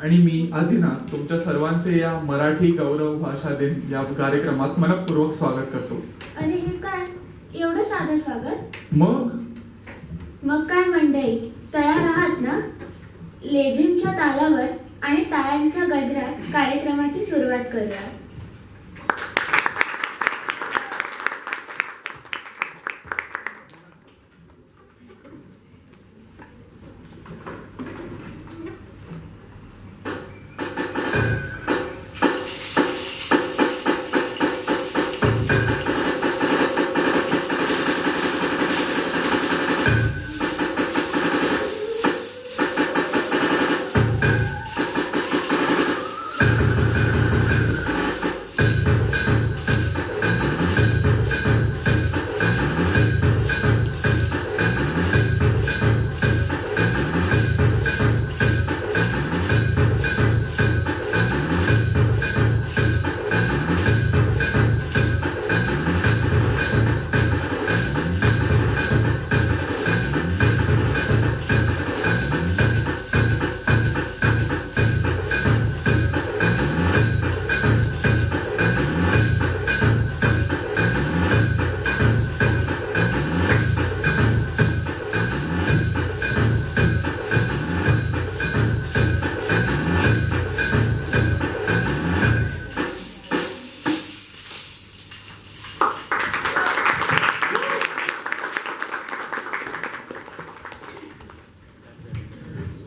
आणि मी आदिनाथ तुमच्या सर्वांचे या मराठी गौरव भाषा दिन या कार्यक्रमात मनपूर्वक स्वागत करतो. अरे हे काय एवढं साधं स्वागत? मग काय मंडळी, तयार आहात ना? लेझिमच्या तालावर आणि टाळ्यांच्या गजरात कार्यक्रमाची सुरुवात करूया.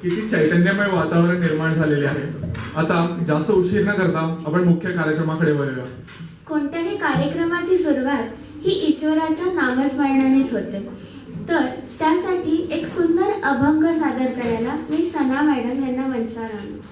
किती चैतन्यमय वातावरण निर्माण झालेले आहे. आता जास्त उशीर न करता आपण मुख्य कार्यक्रमाकडे वळूया. कोणत्याही कार्यक्रमाची सुरुवात ही ईश्वराच्या नामस्मरणानेच होते. तर त्यासाठी एक सुंदर अभंग सादर करायला मी सना मॅडम यांना मंचावर आणतो.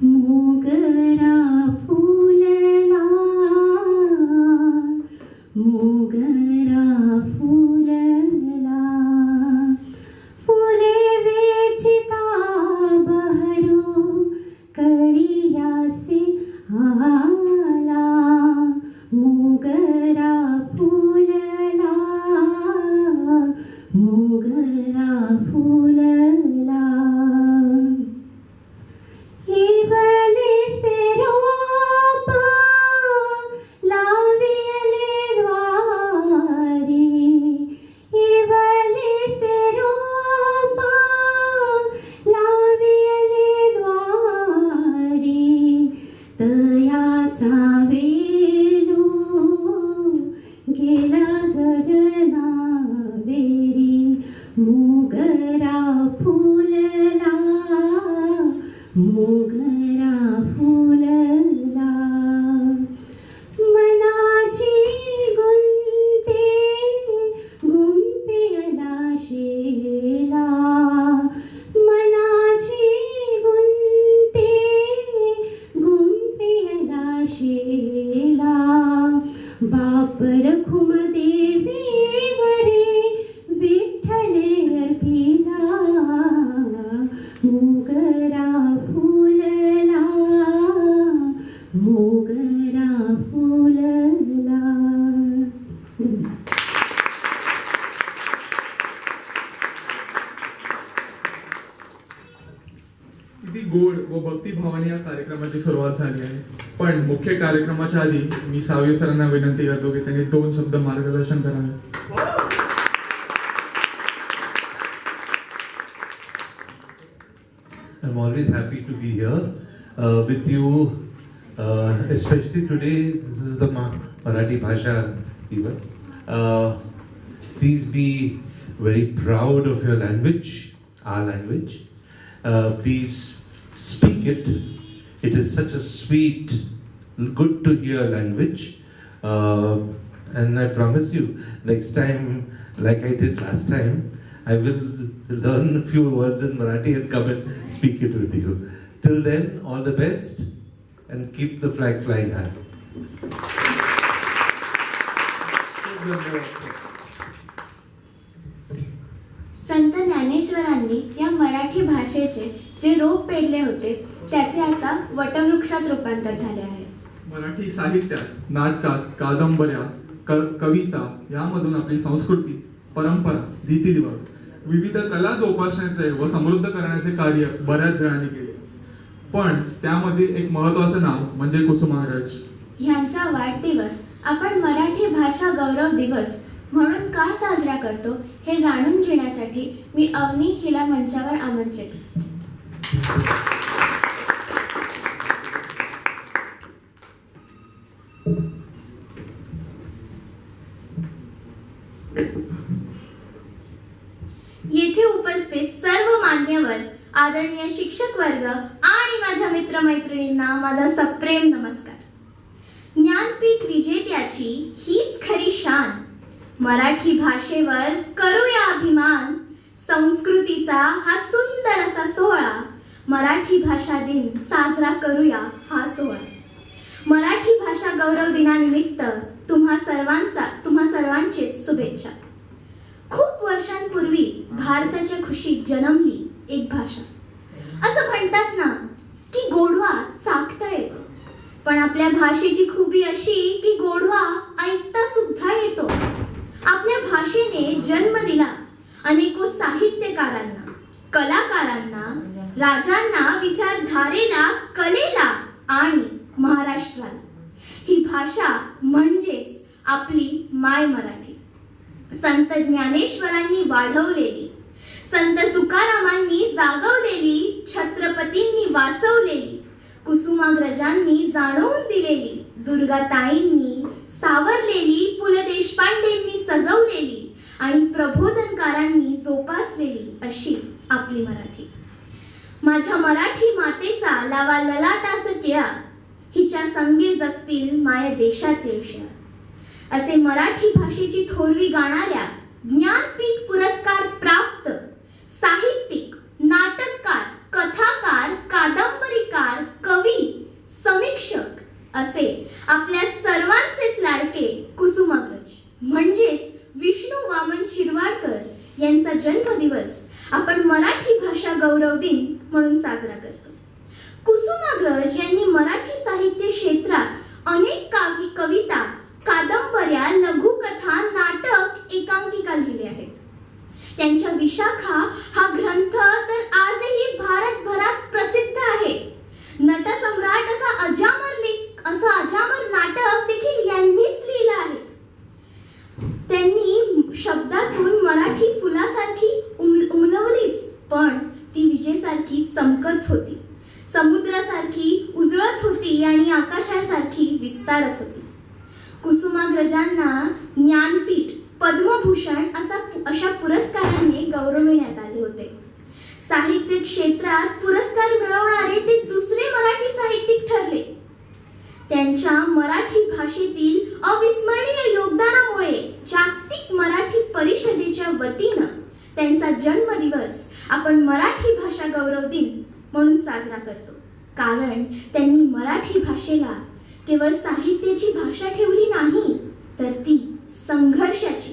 मोगरा फुलला, मोगरा फुलला, फुले वेचिता बहरू कळियासी आला. मोगरा फुलला, मोगरा फुलला. इवले से रोपा लाविले द्वारी, इवले से रोपा लाविले द्वारी. तयाचा वेलू गेला गगना वेरी. मोगरा फुलला, मोगरा फुलला. मनाची गुंते गुंफियला शेला, मनाची गुंते गुंफियला शेला. बापर खुम देवीवरे विठ्ठले अर्पिला. मोगरा फुलला, मोगरा फुलला. किती गोड व भक्तिभावाने या कार्यक्रमाची सुरुवात झाली आहे. पण मुख्य कार्यक्रमाच्या आधी मी सावजी सरांना विनंती करतो की त्यांनी 2 शब्द मार्गदर्शन करावे. I'm always happy to be here with you, especially today. This is the Marathi Bhasha Divas. Please be very proud of your language, our language. Please speak it. It is such a sweet, good to hear language. And I promise you, next time, like I did last time, I will learn a few words in Marathi and come and speak it with you. Till then, all the best and keep the flag flying high. संत ज्ञानेश्वरांनी या मराठी भाषेचे जे रोप पेरले होते त्याचे आता वटवृक्षात रूपांतर झाले आहे. मराठी साहित्यात, नाटकात, कादंबऱ्या, कविता यामधून आपली संस्कृती, परंपरा, रीतिरिवाज, विविध कला जोपासण्याचे व समृद्ध करण्याचे कार्य बऱ्याच जणांनी केले. पण त्यामध्ये एक महत्त्वाचं नाव म्हणजे कुसुमाग्रज. ह्यांचा वाढदिवस आपण मराठी भाषा गौरव दिवस म्हणून का साजरा करतो हे जाणून घेण्यासाठी मी अवनी हिला मंचावर आमंत्रित. येथे उपस्थित सर्व मान्यवर, आदरणीय शिक्षक वर्ग आणि माझ्या मित्रमैत्रिणींना माझा सप्रेम नमस्कार. ज्ञानपीठ विजेत्याची हीच खरी शान. मराठी भाषेवर करूया अभिमान. संस्कृतीचा हा सुंदर असा सोहळा. मराठी भाषा दिन साजरा करूया हा सोहळा. मराठी भाषा गौरव दिनानिमित्त तुम्हा सर्वांचे शुभेच्छा. खूप वर्षांपूर्वी भारताच्या खुशीत जन्मली एक भाषा. असं म्हणतात ना की गोडवा चाखता येतो, पण आपल्या भाषेची खूबी अशी की गोडवा ऐकता सुद्धा येतो. आपल्या भाषेने जन्म दिला अनेको साहित्यकारांना, कलाकारांना, राजांना, विचारधारेला, कलेला आणि महाराष्ट्राला. ही भाषा म्हणजेच आपली माय मराठी. संत ज्ञानेश्वरांनी वाढवलेली, संत तुकारामांनी जागवलेली, छत्रपतींनी वाचवलेली, कुसुमाग्रजांनी जाणवून दिलेली, दुर्गाताईंनी सावरलेली, पु ल देशपांडेंनी सजवलेली आणि प्रबोधनकारांनी जोपासलेली अशी आपली मराठी. माझ्या मराठी मातेचा लावा ललाटास टिळा, हिच्या संगे जगतील माय देशातील शिळा. असे मराठी भाषेची थोरवी गाणाऱ्या, ज्ञानपीठ पुरस्कार प्राप्त साहित्यिक, नाटककार, कथाकार, कादंबरीकार, कवी, समीक्षक असे आपल्या सर्वांचेच लाडके कुसुमाग्रज म्हणजेच विष्णू वामन शिरवाडकर यांचा जन्मदिवस आपण मराठी भाषा गौरव दिन म्हणून साजरा करतो. कुसुमाग्रज यांनी मराठी साहित्य क्षेत्रात अनेक कविता, कादंबऱ्या, लघुकथा, नाटक, एकांकिका लिहिल्या आहेत. त्यांच्या विशाखा हा ग्रंथ तर आजही भारतभरात प्रसिद्ध आहे. नटसम्राट असं अजामर नाटक देखील यांनीच लिहिलं आहे. त्यांनी शब्दातून मराठी फुलासारखी उमलवलीच, पण ती विजेसारखी चमकत होती, समुद्रासारखी उजळत होती आणि आकाशासारखी विस्तारत होती. कुसुमाग्रजांना ज्ञानपीठ, पद्मभूषण अशा पुरस्कारांनी गौरविण्यात आले होते. साहित्य क्षेत्रात पुरस्कार मिळवणारे ते दुसरे मराठी साहित्यिक ठरले. त्यांच्या मराठी भाषेतील अविस्मरणीय योगदानामुळे जागतिक मराठी परिषदेच्या वतीनं त्यांचा जन्मदिवस आपण मराठी भाषा गौरव दिन म्हणून साजरा करतो. कारण त्यांनी मराठी भाषेला केवळ साहित्याची भाषा ठेवली नाही, तर ती संघर्षाची,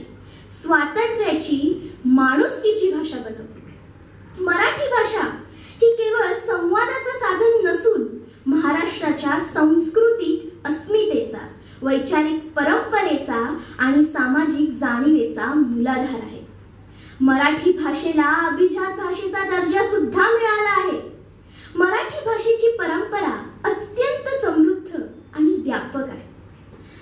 स्वातंत्र्याची, माणुसकीची भाषा बनवली. मराठी भाषा ही केवळ संवादाचं साधन नसून महाराष्ट्राच्या सांस्कृतिक अस्मितेचा, वैचारिक परंपरेचा आणि सामाजिक जाणीवेचा मूलाधार आहे. मराठी भाषेला अभिजात भाषेचा दर्जा सुद्धा मिळाला आहे. मराठी भाषेची परंपरा अत्यंत समृद्ध आणि व्यापक आहे.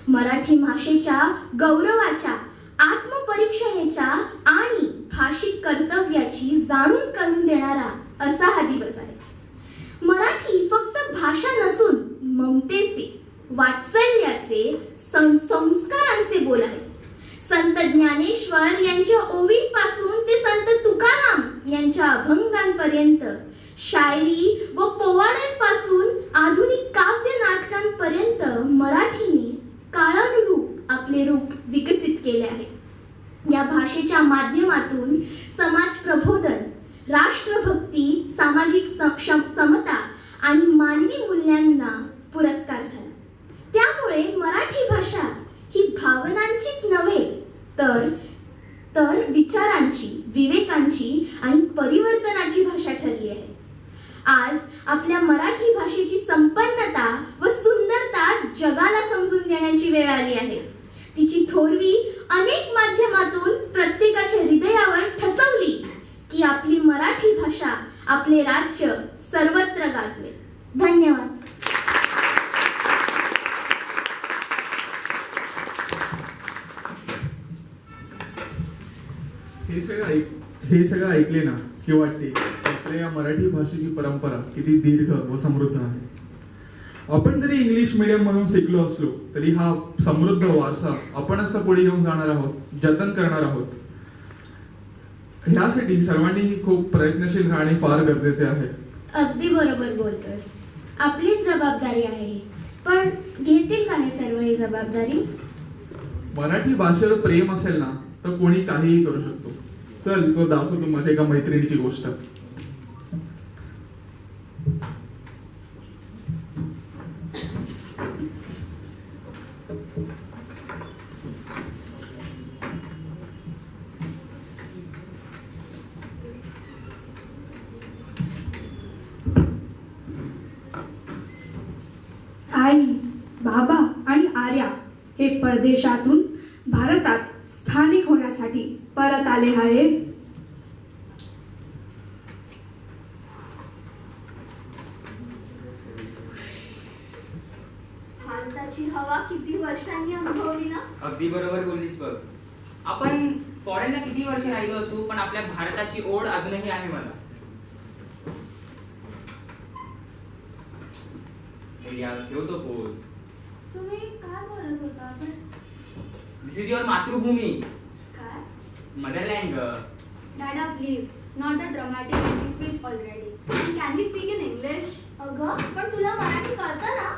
मराठी भाषेच्या गौरवाच्या, आत्मपरीक्षणेच्या आणि भाषिक कर्तव्याची जाणून करून देणारा असा हा दिवस आहे. मराठी फक्त भाषा नसून ममतेचे, वात्सल्याचे, संस्कारांचे बोल आहे. संत ज्ञानेश्वर यांच्या ओवींपासून ते संत तुकाराम यांच्या अभंगांपर्यंत, शायरी व पोवाड्यांपासून आधुनिक काव्य नाटकांपर्यंत मराठीने काळानुरूप आपले रूप विकसित केले आहे. या भाषेच्या माध्यमातून समाज प्रबोधन, राष्ट्रभक्ती, सामाजिक समता आणि मानवी मूल्यांना पुरस्कार झाला. त्यामुळे मराठी भाषा ही भावनांचीच नव्हे तर तर विचारांची, विवेकांची आणि परिवर्तनाची भाषा ठरली आहे. आज आपल्या मराठी भाषेची संपन्नता व सुंदरता जगाला समजून देण्याची वेळ आली आहे. तिची थोरवी अनेक माध्यमातून प्रत्येकाच्या हृदयावर ठसवली की आपली मराठी भाषा, आपले राज्य सर्वत्र गाजले. धन्यवाद. हे सगळं ऐकले ना की वाटते आपल्या या मराठी भाषेची परंपरा किती दीर्घ व समृद्ध आहे. आपण जरी इंग्लिश मीडियम म्हणून शिकलो असलो तरी हा समृद्ध वारसा आपणच तर पुढे घेऊन जाणार आहोत, जतन करणार आहोत. ह्यासाठी सर्वांनी खूप प्रयत्नशील राहणे फार गरजेचे आहे. अगदी बरोबर बोलतोस. आपलीच जबाबदारी आहे ही. पण घेतील का हे सर्व ही जबाबदारी? मराठी भाषेवर प्रेम असेल ना तर कोणी काहीही करू शकतो. चल तो दाखवतो माझ्या एका मैत्रिणीची गोष्ट. आई, बाबा आणि आर्या हे परदेशातून भारतात स्थानिक होण्यासाठी परत आले आहे. भारताची हवा किती वर्षांनी अनुभवली ना. अगदी बरोबर बोललीस बघ. आपण फॉरेनला किती वर्ष राहिलो असू पण आपल्या भारताची ओढ अजूनही आहे मला. ठेवतो फोन. तुम्ही काय बोलत होता? दिस इज युअर मातृभूमी, काय? Motherland. Dada, please, not the dramatic English speech already. And can we speak in English? अगं, पण तुला मराठी कळतं ना?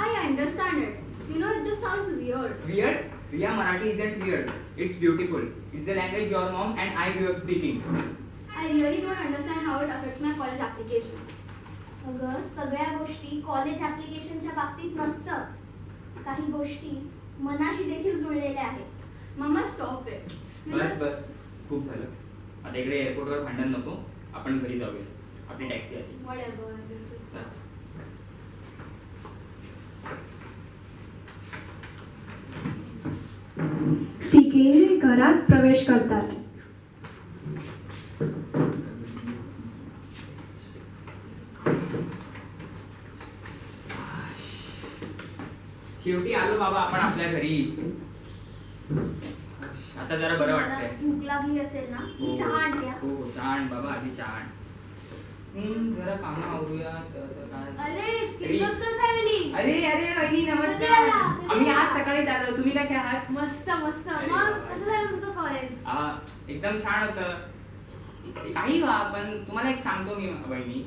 I understand it. You know, it just sounds weird. Weird? Riya, Marathi isn't weird. It's beautiful. It's the language your mom and I grew up speaking. I really don't understand how it affects my college applications. अगं, सगळ्या गोष्टी college ऍप्लिकेशनच्या बाबतीत नसतं. काही गोष्टी मनाशी देखील जुळलेल्या आहेत. मामा स्टॉप इट. बस बस, खूप झालं. आता इकडे एअरपोर्टवर भांडण नको. आपण घरी जाऊया. आपली टॅक्सी आली. Whatever. चल. तिघे घरात प्रवेश करतात. शेवटी आलो बाबा आपण आपल्या घरी. आता जरा बरं वाटतंय. भूक लागली असेल ना? हो. चहा आण द्या. हो चहा आण बाबा, आधी चहा आण. जरा कामं आवरूया. अरे, किर्लोस्कर फॅमिली. अरे अरे वहिनी नमस्कार. कधी आला? कधी आम्ही आला? आज सकाळीच आलो. तुम्ही कसे आहात? मस्त मस्त. अरे मग वा. कसं झालं तुमचं फॉरेन? एकदम छान होतं. काही वा, पण तुम्हाला एक सांगतो मी वहिनी,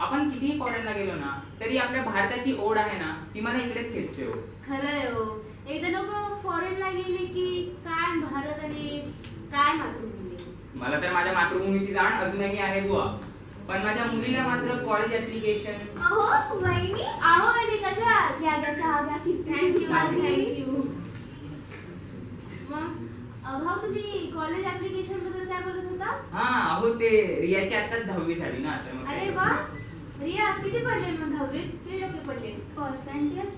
आपण कितीही फॉरेनला गेलो ना तरी आपल्या भारताची ओढ आहे ना ती मला इकडेच खेचते हो. खरंय हो. एकदा लोक फॉरेनला गेले की काय भारत आणि काय मातृभूमी. मला तर माझ्या मातृभूमीची जाण अजूनही आहे बुवा. पण माझ्या मुलीला मात्र कॉलेज ऍप्लिकेशन. अहो वहिनी, आहो आणि कशा आहात? घ्या घ्या चहा घ्या. थँक्यू चालेल. थँक्यू. मग भाऊ तुम्ही कॉलेज ऍप्लिकेशन बद्दल काय बोलत होता? हा अहो ते रियाची आताच 10वी झाली ना तर मग अरे वा. रिया किती पडले मग 10वीत? किती टक्के पडले? Percentage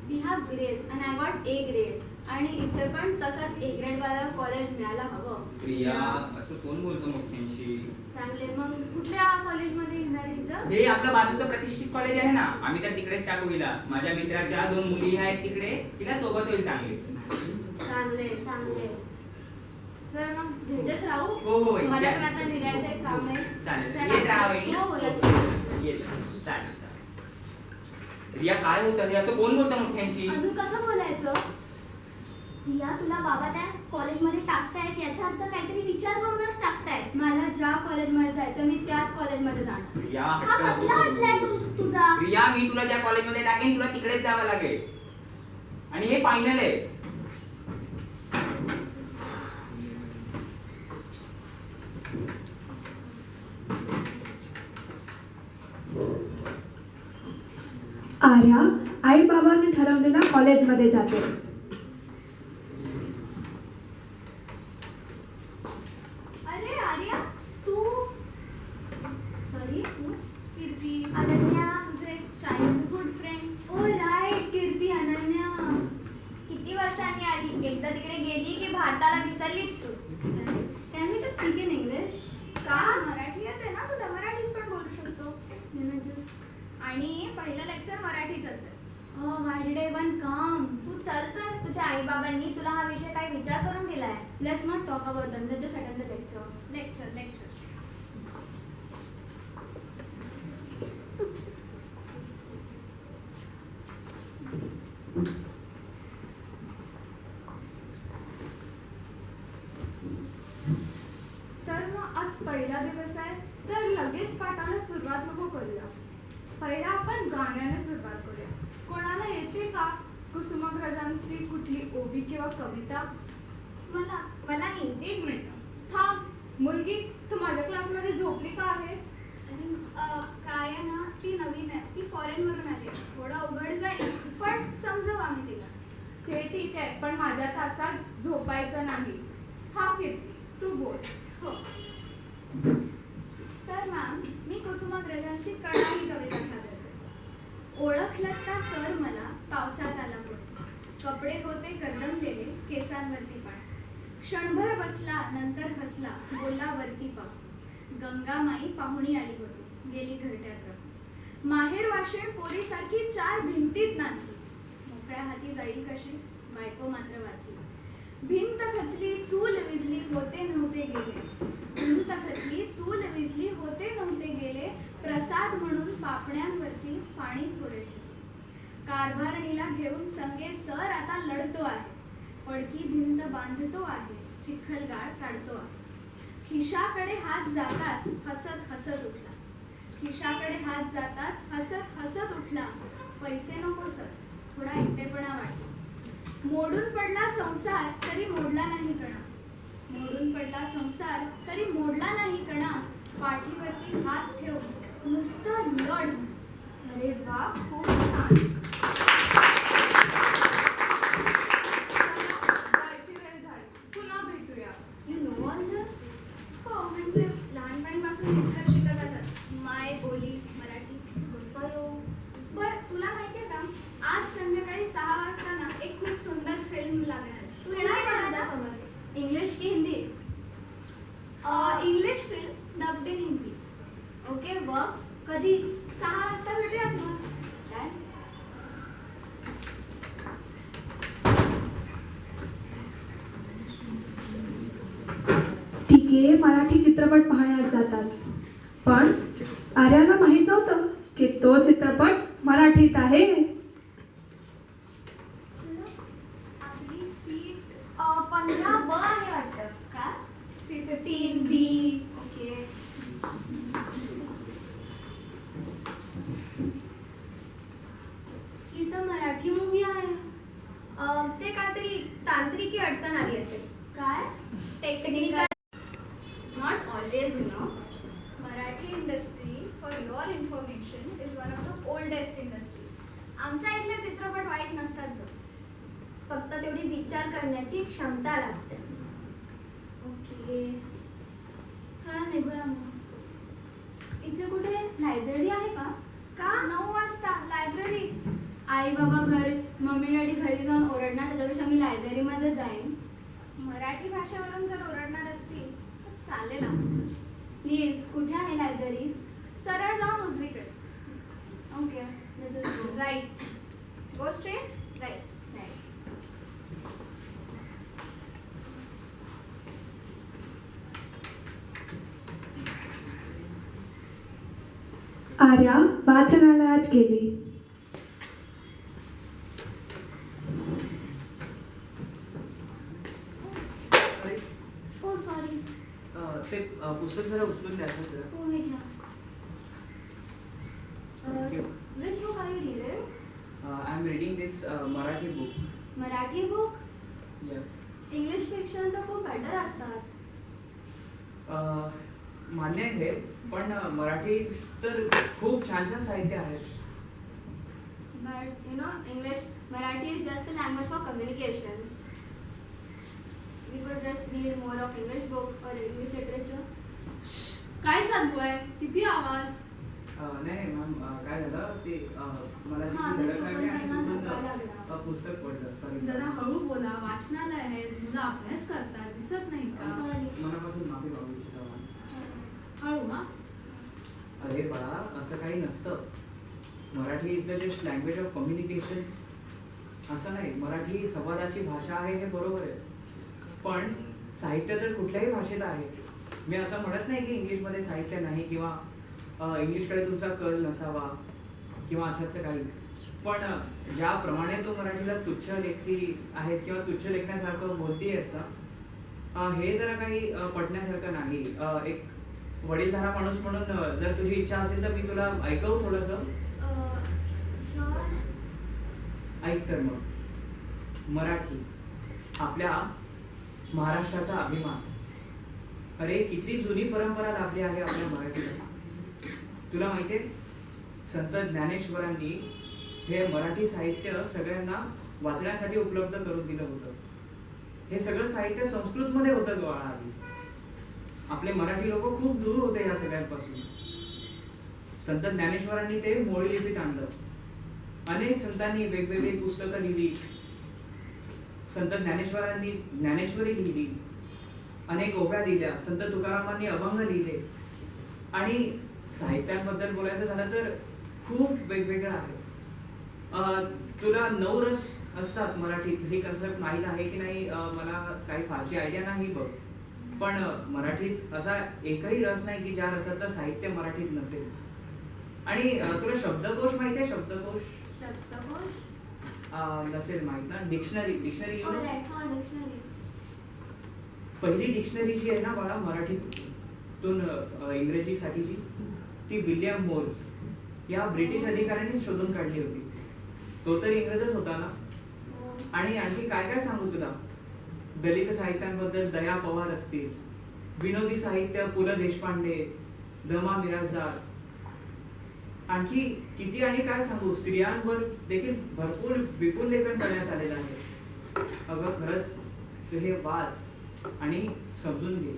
we have grades and I got A grade. आणि इथे पण तसंच ए ग्रेड वाला कॉलेज मिळायला हवं. रिया असं कोण बोलतो मोठ्यांशी? चांगले. मग कुठल्या कॉलेजमध्ये घेणार आहे तिचं? हे आपलं बाजूचं प्रतिष्ठित कॉलेज आहे ना, आम्ही तर तिकडेच टाकू हिला. माझ्या मित्राच्या 2 मुली आहेत तिकडे, तिला सोबत होईल चांगलीच. चांगले चांगले. चल मग भेटत राहू. हो हो मला या. पण आता निघायचं आहे, काम आहे. चालेल चला. येत राहा वहिनी. हो, हो, येत चालेल चालेल. रिया काय होतं हे असं कोण बोलतं मोठ्यांशी? अजून कसं बोलायचं? रिया, तुला बाबा त्या कॉलेजमध्ये टाकतायत याचा अर्थ काहीतरी विचार करूनच टाकतायत. मला ज्या कॉलेजमध्ये जायचं मी त्याच कॉलेजमध्ये जाणार. रिया हा हट्ट नको कसला हटलाय करू. तुझा? रिया मी तुला ज्या कॉलेजमध्ये टाकेन तुला तिकडेच जावं लागेल आणि हे फायनल आहे. आर्या आई बाबांनी ठरवलेल्या कॉलेजमध्ये जाते. आई बाबांनी तुला हा विषय काय विचार करून दिलाय? Let's not talk about them, let's just attend the lecture. Lecture. तर मग आज पहिला दिवस आहे, तर लगेच पाठाला सुरुवात नको करूया. पहिला आपण गाण्याने सुरुवात करूया. कोणाला येते का कुसुमाग्रजांची कुठली ओवी किंवा कविता? मला हिंदी. एक मिनिट थांब. मुलगी, तू माझ्या क्लासमध्ये झोपली का आहेस? काय आहे ना, ती नवीन आहे, ती फॉरेन वरून आली आहे. थोडं अवघड जाईल पण समजू आम्ही तिला. ते ठीक आहे, पण माझ्या तासात झोपायचं नाही. हा कीर्ती, तू बोल. हो. तर मॅम, मी कुसुमाग्रजांची कणा ही कविता सादर करते. ओळखलं का सर मला पावसात आला पुढे, कपडे होते कर्दमलेले, केसांवरती पाणी. क्षणभर बसला नंतर हसला, बोला वरती पाहू. गंगामाई पाहुणी आली होती, गेली घरट्यात राहून. माहेर वाशीण पोरीसारखी 4 भिंतीत नाचली, मोकळ्या हाती जाईल कशी, बायको मात्र वाचली. भिंत खचली, चूल विजली, होते नव्हते गेले. भिंत खचली, चूल विजली, होते नव्हते गेले. प्रसाद म्हणून पापण्यांवरती पाणी थोडे ठेवले. कारभारणीला घेऊन संगे सर आता लढतो आहे, पडकी भिंत बांधतो आहे, चिखलगाळ काढतो आहे. खिशाकडे हात जाताच हसत हसत उठला. खिशाकडे हात जाताच हसत हसत उठला. पैसे नको सर, थोडा एकटेपणा वाटला. मोडून पडला संसार तरी मोडला नाही कणा. मोडून पडला संसार तरी मोडला नाही कणा. पाठीवरती हात ठेवून नुसतं लढ. अरे वा, खूप छान. जायची वेळ झाली, पुन्हा भेटूया. यू नो ऑल दिस? हो, म्हणजे लहानपणीपासून हेच तर शिकत आलं. माय बोली मराठी. बरं, तुला माहितीये का, आज संध्याकाळी 6 वाजता ना एक खूप सुंदर फिल्म लागणार आहे. तू येणार का माझ्यासोबत? इंग्लिश की Hindi? English film dubbed in Hindi. Okay, works कधी? 6 वाजता भेटूयात मग. काय? तिघे मराठी चित्रपट पाहण्यास जातात, पण आर्याला माहित नव्हतं की तो चित्रपट मराठीत आहे. आपली सीट 15B आहे वाटतं. का? 15B. ओके. इथं मराठी मूवी आहे. ते काहीतरी तांत्रिकी अडचण आली असेल. काय? Technical. Not always, you know. Marathi industry, for your information, is one of the oldest industry. आमच्या इथले चित्रपट वाईट नसतात बघ. फक्त तेवढी विचार करण्याची क्षमता लागते. ओके, चला निघूया मग. इथे कुठे लायब्ररी आहे का? का? 9 वाजता लायब्ररी. आई बाबा घरी, मम्मी डॅडी घरी जाऊन ओरडणार, त्याच्यापेक्षा मी लायब्ररीमध्ये जाईन. मराठी भाषेवरून जर ओरडणार असतील तर चालेल. प्लीज, कुठे आहे लायब्ररी? सरळ जाऊन उजवीकडे. Okay, let's just go. Right. Go straight. Right. Arya वाचनालयात गेली. Oh sorry. ते पुस्तक जरा उचलून द्यायचं जरा. हो, हे घ्या. Which book are you reading? I am reading this Marathi book. Marathi book? Yes. English fiction तर खूप बेटर असतात. मान्य आहे, पण मराठी तर खूप छान छान साहित्य आहे. But you know, Marathi is just a language for communication. We could just read more of English book or English literature. काय चालू आहे? किती आवाज? नाही मॅम, काय झालं ते मला हां, तिथे ते धडक लागली चुकून आणि त्यांना चुकून, धक्का लागला. पुस्तक पडलं. सॉरी. जरा हळू बोला. वाचनालय आहे, मुलं अभ्यास करतात, दिसत नाही का? Sorry. मनापासून माफी मागू इच्छितो. हळू. हा, अरे बाळा, असं काही नसतं. Marathi is the just language of communication. असं नाही, मराठी संवादाची भाषा आहे हे बरोबर आहे, पण साहित्य तर कुठल्याही भाषेत आहे. मी असं म्हणत नाही की इंग्लिशमध्ये साहित्य नाही किंवा इंग्लिशकडे तुमचा कल नसावा किंवा अशातलं काही, पण ज्याप्रमाणे तू मराठीला तुच्छ लेखती आहेस किंवा तुच्छ लेखण्यासारखं बोलती आहेस ना, हे जरा काही पटण्यासारखं नाही. एक वडीलधारा माणूस म्हणून जर तुझी इच्छा असेल तर मी तुला ऐकवू थोडंसं. ऐक तर मग. मराठी आपल्या महाराष्ट्राचा अभिमान. अरे किती जुनी परंपरा लाभली आहे आपल्या मराठीला. तुला माहितीये संत ज्ञानेश्वरांनी हे मराठी साहित्य सगळ्यांना वाचण्यासाठी उपलब्ध करून दिलं होतं. हे सगळं साहित्य संस्कृत मध्ये होतं गोळा आधी. आपले मराठी लोक खूप दूर होते या सगळ्यांपासून. संत ज्ञानेश्वरांनी ते मोडी लिपीत आणलं. अनेक संतांनी वेगवेगळी पुस्तकं लिहिली. संत ज्ञानेश्वरांनी ज्ञानेश्वरी लिहिली, अनेक ओव्या लिहिल्या. संत तुकारामांनी अभंग लिहिले. आणि साहित्यांबद्दल बोलायचं झालं तर खूप वेगवेगळं आहे. तुला 9 रस असतात मराठीत. ही कन्सेप्ट माहीत आहे की नाही मला काही फारशी आयडिया नाही बघ, पण मराठीत असा एकही रस नाही की ज्या रसातलं साहित्य मराठीत नसेल. आणि तुला शब्दकोश माहिती आहे? शब्दकोश नसेल माहित ना. डिक्शनरी पहिली डिक्शनरी जी आहे ना बाळा मराठीतून इंग्रजीसाठीची, ती विल्यम मोर्स या ब्रिटिश अधिकाऱ्यांनी शोधून काढली होती. तो तर इंग्रजच होता ना. आणि आणखी काय काय सांगू तुला. दलित साहित्यांबद्दल दया पवार असतील, विनोदी साहित्य पु ल देशपांडे, द.मा. मिरासदार, आणखी किती आणि काय सांगू. स्त्रियांवर देखील भरपूर विपुल लेखन करण्यात आलेलं आहे. अगं खरंच तू हे वाच आणि समजून घे.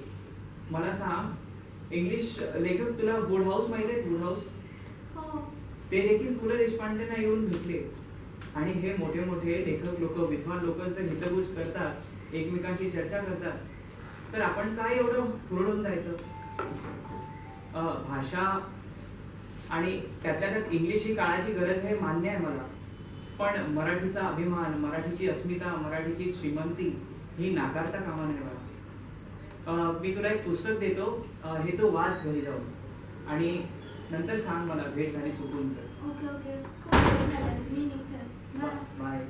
मला सांग, इंग्लिश लेखक तुला वुडहाऊस माहिती आहे? वुडहाऊस ते देखील पु ल देशपांडेंना येऊन भेटले. आणि हे मोठे मोठे लेखक लोक, विद्वान लोक जर हितगुज करतात, एकमेकांची चर्चा करतात, तर आपण काय एवढं हुरळून जायचं. भाषा आणि त्यातल्या त्यात इंग्लिश ही काळाची गरज आहे, मान्य आहे मला, पण मराठीचा अभिमान, मराठीची अस्मिता, मराठीची श्रीमंती ही नाकारता कामा नये मला. मी तुला एक पुस्तक देतो, हे तो वाच घरी जाऊन आणि नंतर सांग मला भेट झाली चुकून तर. ओके खूप बरं झालं. मी निघते. बाय.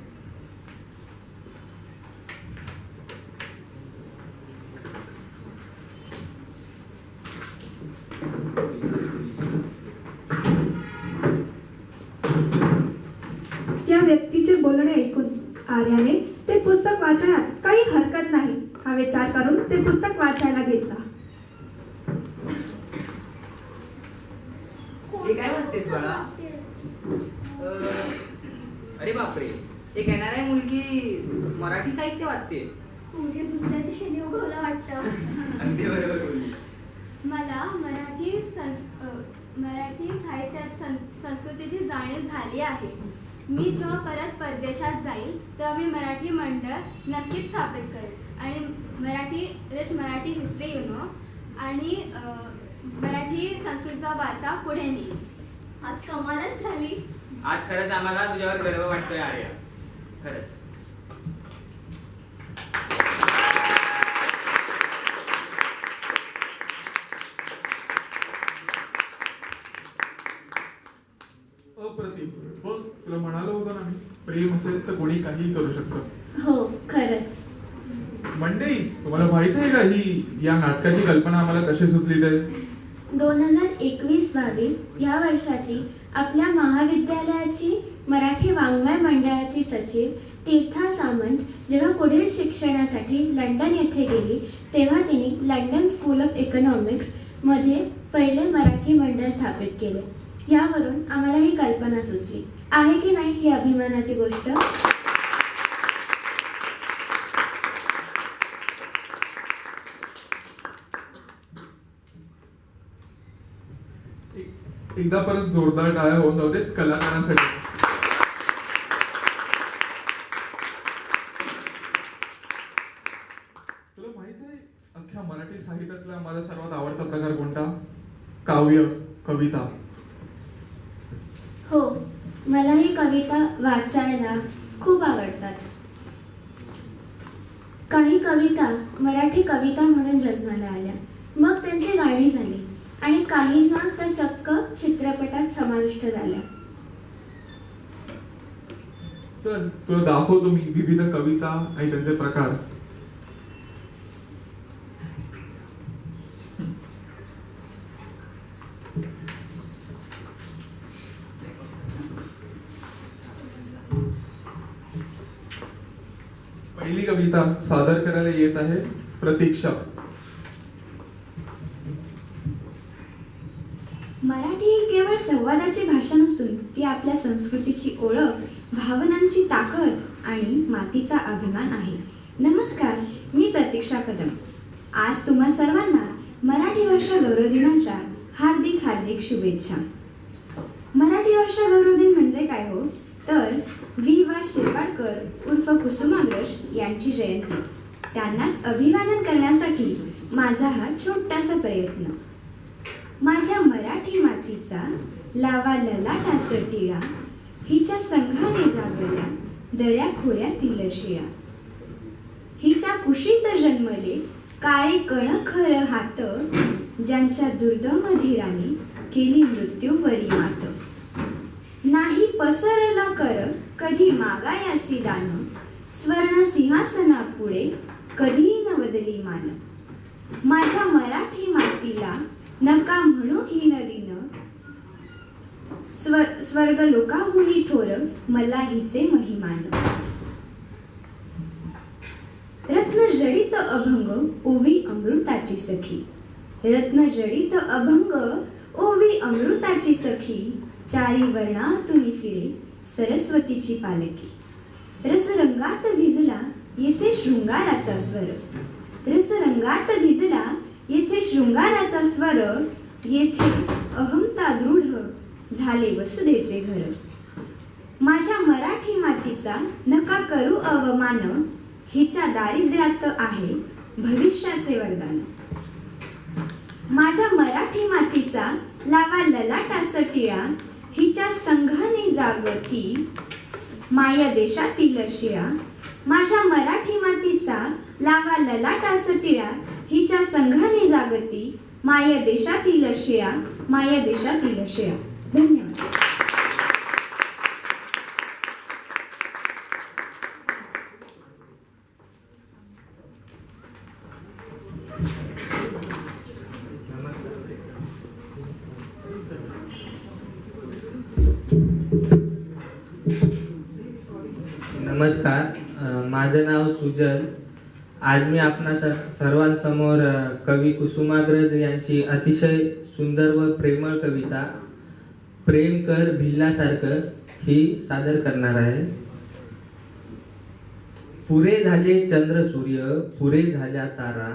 त्या व्यक्तीचे बोलणे ऐकून आर्याने ते पुस्तक वाचण्यात काही हरकत नाही हा विचार करून ते पुस्तक वाचायला घेतला. हे काय वाचतेस बाळा? अरे बापरे, एक येणार आहे मुलगी मराठी साहित्य वाचते. सूर्य दुसऱ्या दिशेने उगवला वाटतं. अगदी बरोबर बोलली. मला मराठी साहित्यात संस्कृतीची जाणीव झाली आहे. मी जेव्हा परत परदेशात जाईल तेव्हा मी मराठी मंडळ नक्कीच स्थापित करेन आणि मराठी हिस्ट्री आणि मराठी संस्कृतीचा वारसा पुढे नेईल. आज कमालच झाली. आज खरंच आम्हाला तुझ्यावर गर्व वाटतोय आर्या, खरंच. अप्रतिम. बघ, तुला म्हणालो होतो ना मी, प्रेम असेल तर कोणी काहीही करू शकतं. हो खरंच. मंडई, तुम्हाला माहित आहे का ही या नाटकाची कल्पना आम्हाला कशी सुचली ते? 2021-22 या वर्षाची आपल्या महाविद्यालयाची मराठी वाङ्मय मंडळाची सचिव तीर्था सामंत जेव्हा पुढील शिक्षणासाठी लंडन येथे गेली तेव्हा तिने लंडन स्कूल ऑफ इकॉनॉमिक्स मध्ये पहिले मराठी मंडळ स्थापित केले. यावरून आम्हाला ही कल्पना सुचली. आहे की नाही ही अभिमानाची गोष्ट? एकदा परत जोरदार टाळ्या होऊन जाऊ देत कलाकारांसाठी. तुला माहित आहे अख्ख्या मराठी साहित्यातला माझा सर्वात आवडता प्रकार कोणता? काव्य, कविता. हो, मला ही कविता वाचायला खूप आवडतात. काही कविता मराठी कविता म्हणून जन्माला आल्या, मग त्यांची गाणी झाली आणि काहींना तर चक्क चित्रपटात समाविष्ट झाल्या. चल तुला दाखवतो मी विविध कविता आणि त्यांचे प्रकार. पहिली कविता सादर करायला येत आहे प्रतीक्षा. मराठी ही केवळ संवादाची भाषा नसून ती आपल्या संस्कृतीची ओळख, भावनांची ताकद आणि मातीचा अभिमान आहे. नमस्कार, मी प्रतीक्षा कदम. आज तुम्हा सर्वांना मराठी भाषा गौरव दिनाच्या हार्दिक हार्दिक शुभेच्छा. मराठी भाषा गौरव दिन म्हणजे काय हो, तर वि.वा. शिरवाडकर उर्फ कुसुमाग्रज यांची जयंती. त्यांनाच अभिवादन करण्यासाठी माझा हा छोटासा प्रयत्न. माझ्या मराठी मातीचा लावा ललाटास टिळा, हिच्या संघाने जागल्या दऱ्या खोऱ्यातील शिळा. हिच्या कुशीत जन्मले काळे कणखर हात, ज्यांच्या दुर्दम धीराने केली मृत्यूवरी मात. नाही पसरला कर कधी मागायासी दान, स्वर्ण सिंहासना पुढे कधी न बदली मान. माझ्या मराठी मातीला नका म्हणू ही नदीन, स्वर्ग लोकाहुनी थोर मला हिचे महिमान. रत्न जडित अभंग ओवी अमृताची सखी, रत्न जडित अभंग ओवी अमृताची सखी. चारी वर्णातून फिरे सरस्वतीची पालकी. रसरंगात भिजला येथे शृंगाराचा स्वर, रसरंगात भिजला येथे शृंगाराचा स्वर. येथे अहमता दृढ झाले वसुदेचे घर. माझ्या मराठी मातीचा नका करू अवमान, हिच्या दारिद्र्यात आहे भविष्याचे वरदान. माझ्या मराठी मातीचा लावा ललाटास टिळा, हिच्या संघाने जागती माया देशातील शिळा. माझ्या मराठी मातीचा लावा ललाटास टिळा, हिच्या संघाने जागती माया देशातील शिळा, माया देशातील शिळा. धन्यवाद. नमस्कार, माझं नाव सुजल. आज मी आपणा सर्वांसमोर कवी कुसुमाग्रज यांची अतिशय सुंदर व प्रेमळ कविता प्रेम कर भिल्लासारखं ही सादर करणार आहे. पुरे झाले चंद्र सूर्य पुरे झाल्या तारा,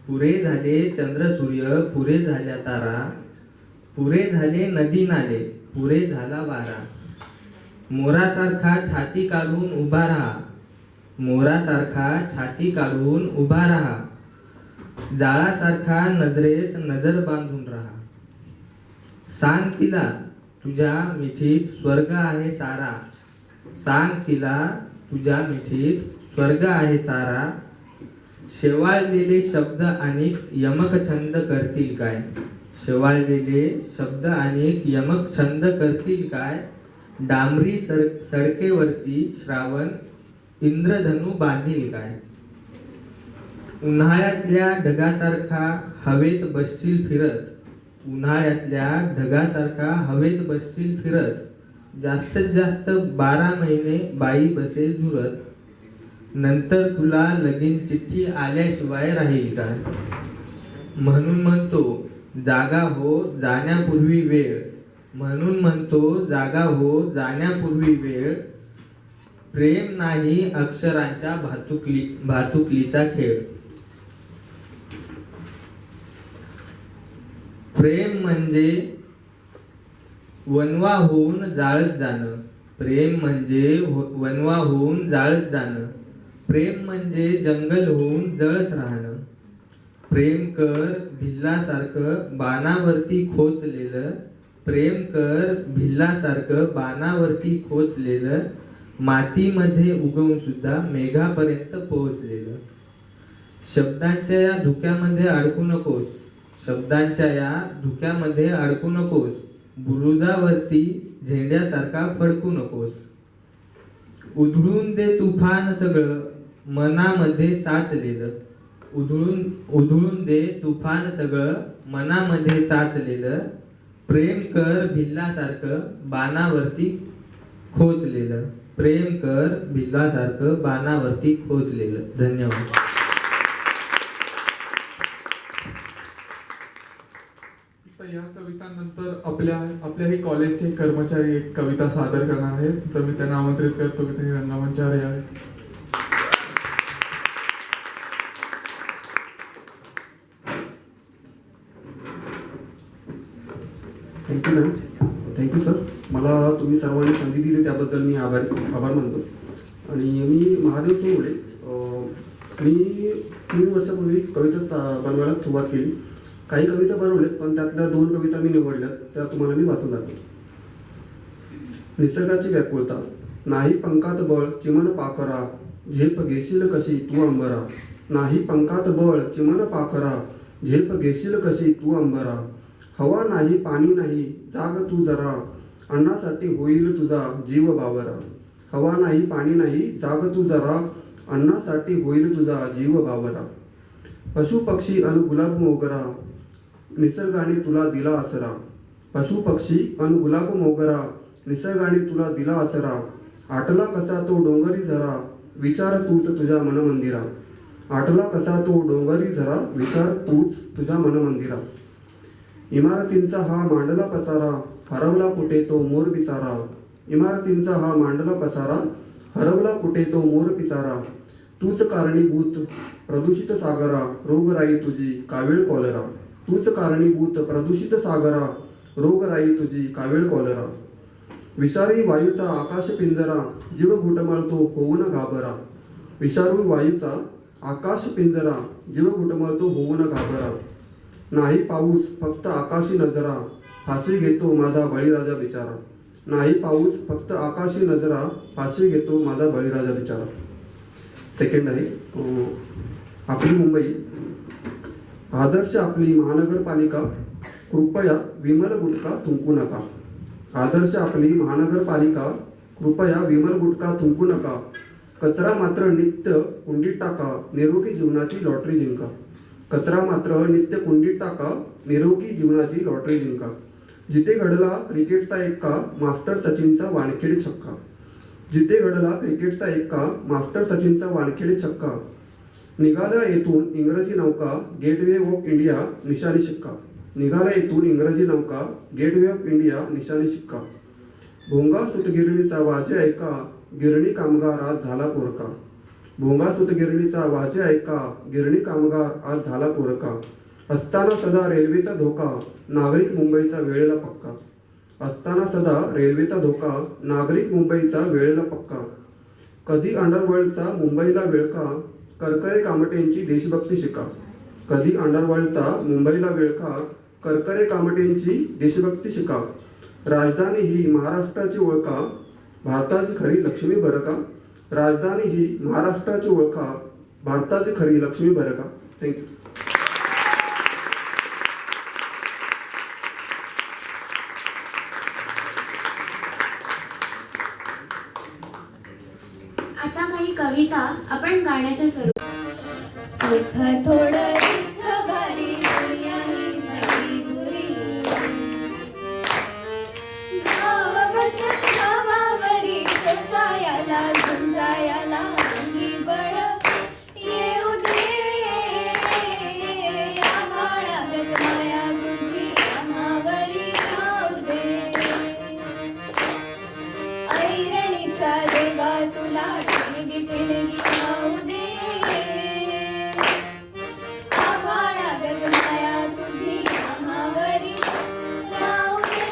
पुरे झाले चंद्र सूर्य पुरे झाल्या तारा. पुरे झाले नदी नाले पुरे झाला वारा. मोरासारखा छाती काढून उभा राहा, मोरासारखा छाती काढून उभा राहा. जाळासारखा नजरेत नजर बांधून राहा. सांग तिला तुझ्या मिठीत स्वर्ग आहे सारा, सांग तिला तुझ्या मिठीत स्वर्ग आहे सारा. शेवाळलेले शब्द अनेक यमक छंद करतील काय, शेवाळलेले शब्द अनेक यमक छंद करतील काय. डांबरी सडकेवरती श्रावण इंद्रधनु बांधील काय. उन्हाळ्यातल्या ढगासारखा हवेत बसशील फिरत, उन्हाळ्यातल्या ढगासारखा हवेत बसशील फिरत. जास्तीत जास्त 12 महिने बाई बसेल झुरत. नंतर तुला लगीन चिठ्ठी आल्याशिवाय राहील काय. म्हणून म्हणतो जागा हो जाण्यापूर्वी वेळ, म्हणून म्हणतो जागा हो जाण्यापूर्वी वेळ. प्रेम नाही अक्षरांच्या भातुकलीचा खेळ. प्रेम म्हणजे वनवा होऊन जाळत जाणं, प्रेम म्हणजे वनवा होऊन जाळत जाणं. प्रेम म्हणजे जंगल होऊन जळत राहणं. प्रेम कर भिल्लासारखं बाणावरती खोचलेलं, प्रेम कर भिल्लासारखं बाणावरती खोचलेलं. मातीमध्ये उगवून सुद्धा मेघापर्यंत पोहोचलेलं. शब्दांच्या या धुक्यामध्ये अडकू नकोस, शब्दांच्या या धुक्यामध्ये अडकू नकोस, बुरुजावरती झेंड्यासारखा फडकू नकोस. उधळून दे तुफान सगळं मनामध्ये साचलेलं, उधळून दे तुफान सगळं मनामध्ये साचलेलं. प्रेम कर भिल्लासारखं बाणावरती खोचलेलं, प्रेम कर भिल्लासारखं बाणावरती खोचलेलं. धन्यवाद. तर या कवितांनंतर आपल्याही कॉलेजचे कर्मचारी एक कविता सादर करणार आहेत. तर मी त्यांना आमंत्रित करतो की त्यांनी रंगमंचावर यावे. Thank you ma'am. Thank you sir. मला तुम्ही सर्वांनी संधी दिली त्याबद्दल मी आभार मानतो. आणि मी महादेव सोवडे. मी 3 वर्षापूर्वी कविता बनवायला सुरुवात केली. काही कविता बनवल्यात, पण त्यातल्या 2 कविता मी निवडल्यात, त्या तुम्हाला मी वाचून दाखवतो. निसर्गाची व्याकुळता. नाही पंखात बळ चिमण पाखरा, झेप घेशील कशी तू अंबरा. नाही पंखात बळ चिमण पाखरा, झेप घेशील कशी तू अंबरा. हवा नाही पाणी नाही जाग तू जरा, अन्नासाठी होईल तुझा जीव बावरा. हवा नाही पाणी नाही जाग तू जरा, अन्नासाठी होईल तुझा जीव बावरा. पशु पक्षी अन गुलाब मोगरा, निसर्गाने तुला दिला आसरा. पशु पक्षी अन गुलाब मोगरा, निसर्गाने तुला दिला आसरा. आटला कसा तो डोंगरी झरा, विचार तूच तुझ्या मनमंदिरा. आटला कसा तो डोंगरी झरा, विचार तूच तुझ्या मनमंदिरा. इमारतींचा हा मांडला पसारा, हरवला कुठे तो मोर पिसारा. इमारतींचा हा मांडला पसारा, हरवला कुठे तो मोर पिसारा. तूच कारणीभूत प्रदूषित सागरा, रोगराई तुझी कावीळ कॉलरा. तूच कारणीभूत प्रदूषित सागरा, रोगराई तुझी कावीळ कॉलरा. विषारी वायूचा आकाश पिंजरा, जीव घुटमळतो होऊन घाबरा. विषारू वायूचा आकाश पिंजरा, जीव घुटमळतो होऊन घाबरा. नाही पाऊस फक्त आकाशी नजरा, फाशी घेतो माझा बळीराजा बिचारा. नाही पाऊस फक्त आकाशी नजरा, फाशी घेतो माझा बळीराजा बिचारा. सेकंड आहे आपली मुंबई. आदर्श आपली महानगरपालिका, कृपया विमल गुटखा थुंकू नका. आदर्श आपली महानगरपालिका, कृपया विमल गुटखा थुंकू नका. कचरा मात्र नित्य कुंडीत टाका, निरोगी जीवनाची लॉटरी जिंका. कचरा मात्र नित्य कुंडीत टाका, निरोगी जीवनाची लॉटरी जिंका. जिथे घडला क्रिकेटचा एक्का, मास्टर सचिनचा वानखेडे छक्का. जिथे घडला क्रिकेटचा एक्का, मास्टर सचिनचा वानखेडे छक्का. निघाला येथून इंग्रजी नौका, गेटवे ऑफ इंडिया निशाणी शिक्का. निघाला येथून इंग्रजी नौका, गेटवे ऑफ इंडिया निशाणी शिक्का. भोंगा सुतगिरणीचा वाजे ऐका, गिरणी कामगार आज झाला पोरका. भोंगा सुतगिरणीचा वाजे ऐका, गिरणी कामगार आज झाला पोरका. असताना सदा रेल्वेचा धोका, नागरिक मुंबईचा वेळेला पक्का. असताना सदा रेल्वेचा धोका, नागरिक मुंबईचा वेळेला पक्का. कधी अंडरवर्ल्डचा मुंबईला विळका, करकरे कामटेंची देशभक्ती शिका. कधी अंडरवर्ल्डचा मुंबईला विळका, करकरे कामटेंची देशभक्ती शिका. राजधानी ही महाराष्ट्राची ओळखा, भारताची खरी लक्ष्मी बरं का. राजधानी ही महाराष्ट्राची ओळखा, भारताची खरी लक्ष्मी बरं का. थँक्यू. आता काही कविता आपण गाण्याच्या स्वरूपात. सुख थोडं दुःख भारी, दुनिया ही मजबुरी. गाव बसत गावावरी, सोसायाला झुंजायाला अंगी बळ येऊ दे. आभाळागत माया तुझी आम्हावरी राहू दे. ऐरणीच्या देवा तुला ठिणगी ठिणगी राहू दे. आभाळागत माया तुझी आम्हावरी राहू दे.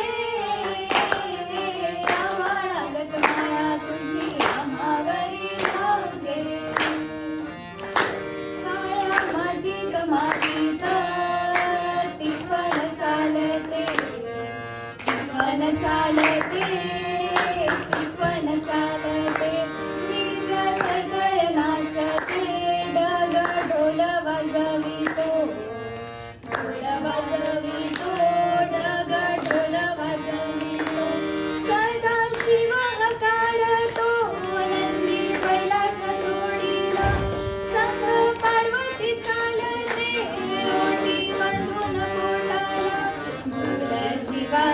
आभाळागत माया तुझी आम्हावरी राहू दे. काळ्या मातीत मातीत तिफन चालते, तिफन चालते, तिफन चालते.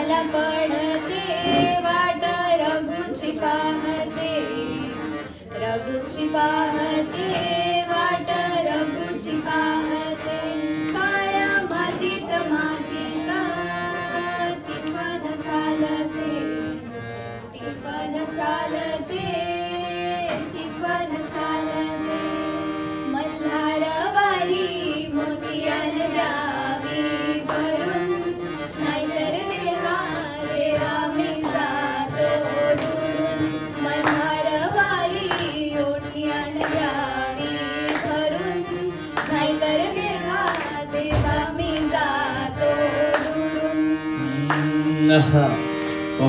मला पडते वाट रघुची पाहते वाट रघुची पाहते काळ्या मातीत तिफन चालते मल्हारवाली मोतियान द्यावी भरून नाहीतर देवा मी जातो दुरून मल्हारवाली मोतियान द्यावी भरून नाहीतर देवा मी जातो दुरून.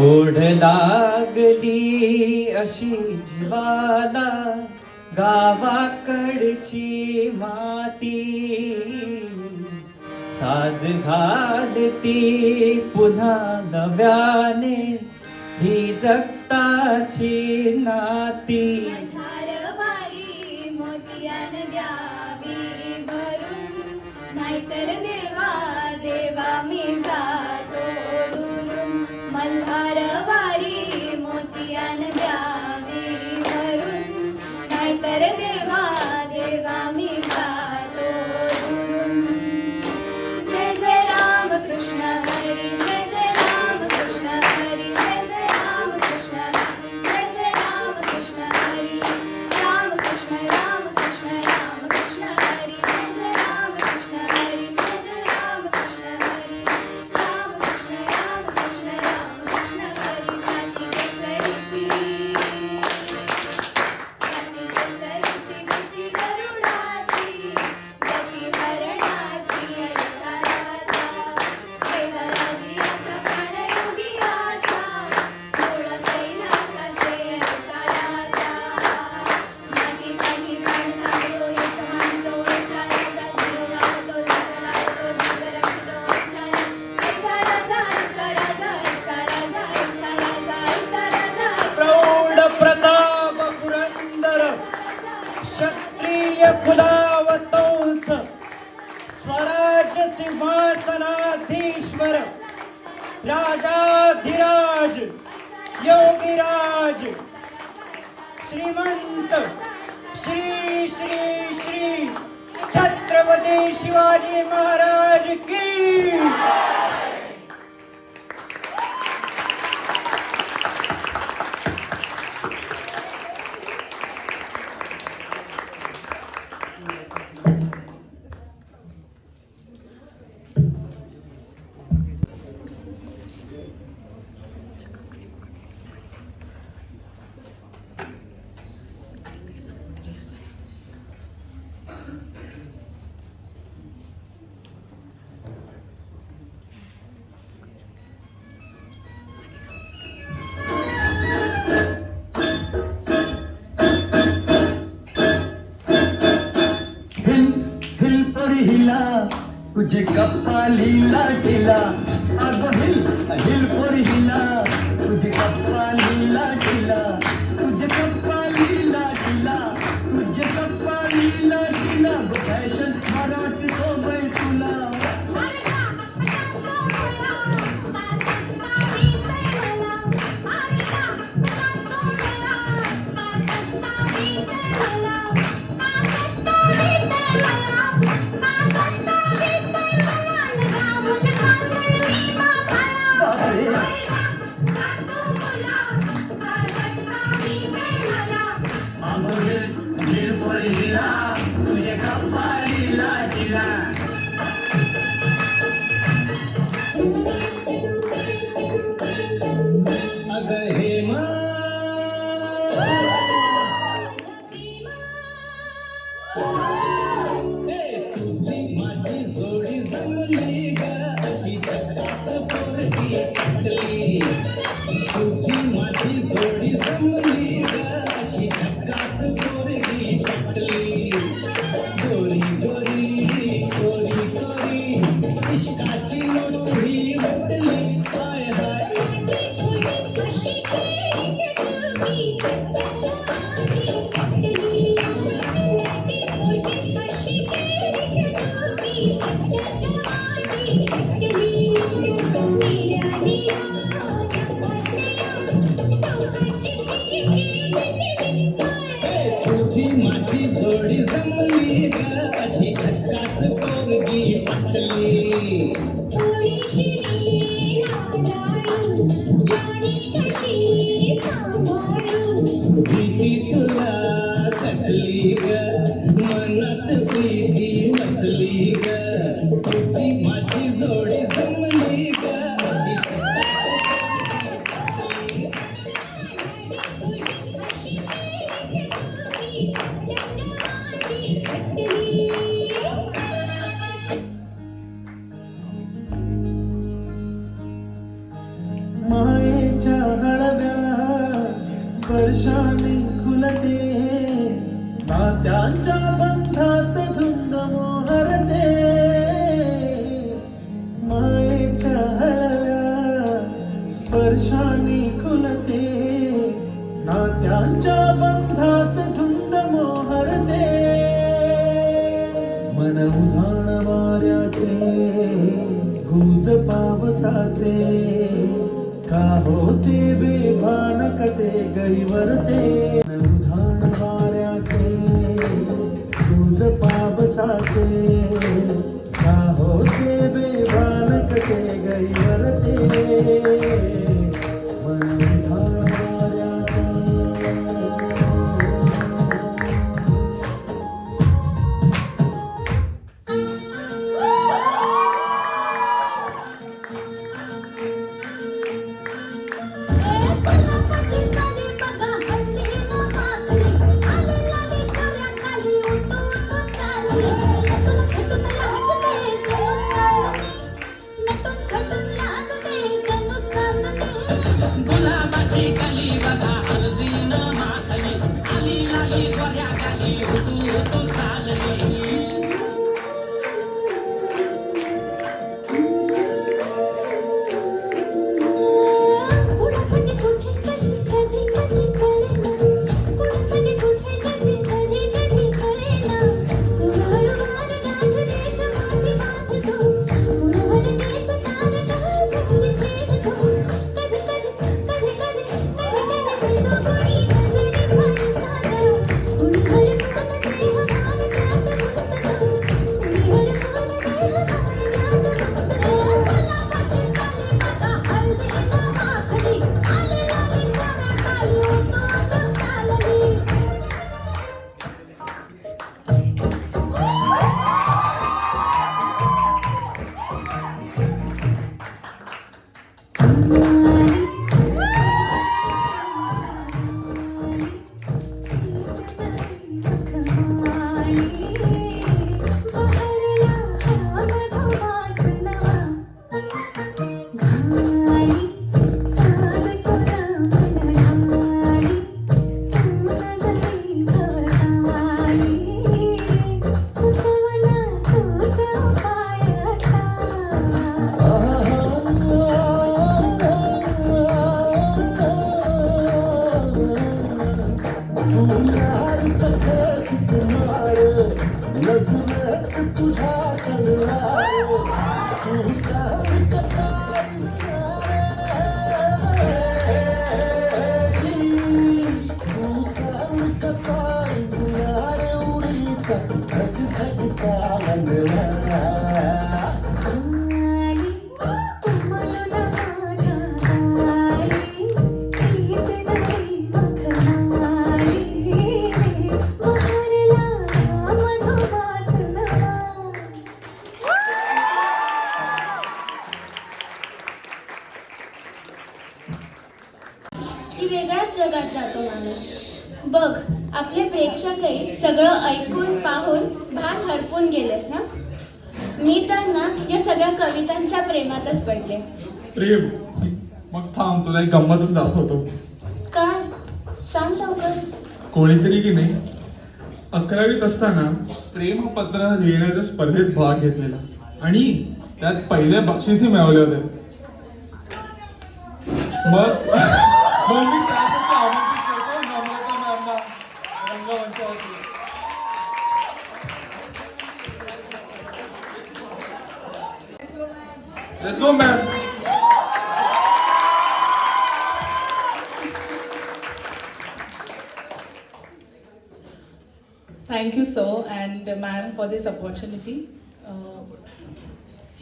ओढ लागली अशी जीवाला गावाकडची माती साज घालती पुन्हा नव्याने ही रक्ताची नाती. मल्हारवाली मोतियान द्यावी भरून नाहीतर देवा मी जातो दुरून मल्हारवाली मोतियान द्यावी भरून नाहीतर देवा मी जातो दुरून. जय जय राम कृष्ण हरी जय जय राम कृष्ण हरी जय जय राम कृष्ण हरी जय जय राम कृष्ण हरी राम कृष्ण हरी जय जय राम कृष्ण हरी जय जय राम कृष्ण हरी राम कृष्ण हरी. जाती केसरीची दृष्टी गरुडाची गती हरणाची ऐसा राजा देवराजी असा प्राणयोगी आजा मूळ कैलासाचे ऐसा राजा मातीसाठी प्राण सांगतो युक्त मानतो ऐसा राजा जीव वाहतो जीव लावतो जीव रक्षितो ऐसा राजा प्रौढ प्रताप पुरंदर क्षत्रिय कुलावतंस स्वराज्य सिंहासनाधीश्वर राजाधिराज योगीराज श्रीमंत श्री श्री श्री छत्रपती शिवाजी महाराज की. तुझे कपालीला टिला अगं हिल फोर हिला तुझे कपालीला टिला तुझे कपालीला टिला तुझे कपालीला टिला फॅशन मराठी सोबत तुला. तुझे कपालीला टिला अगं हेमा तुझी माझी जोडी जमली ग अशी झकास पोरगी असली. तुझी माझी जोडी जमली ग अशी झकास पोरगी असली. गोरी गोरी गोरी गोरी इश्काची मोठी वाटली हाय हाय. Thank you. स्पर्शाने खुलते नात्यांच्या बंधात धुंद मोहरते मायेच्या हळव्या स्पर्शाने खुलते नात्यांच्या बंधात धुंद मोहरते मन उधाण वाऱ्याचे गुंज पावसाचे का होते बेभान कसे गहिवरते उधाण वाऱ्याचे गुंज पावसाचे का होते बेभान कसे गहिवरते मन उधाण वाऱ्याचे की वेगळ्याच जगात जातो माणूस. बघ, आपले प्रेक्षकही सगळं ऐकून पाहून भान हरपून गेलेत ना. मी तर ना या सगळ्या कवितांच्या प्रेमातच पडले. प्रेम? मग थांब, तुला एक गंमतच दाखवतो. काय? सांग लवकर. कोणीतरी की नाही 11वीत असताना प्रेमपत्र लिहिण्याच्या स्पर्धेत भाग घेतलेला आणि त्यात पहिले बक्षीसही मिळवले होते. मग मी त्यासाठी आमंत्रित करतो नम्रता मॅमना रंगमंचावरती. Let's go, ma'am. Thank you, sir, and ma'am, for this opportunity.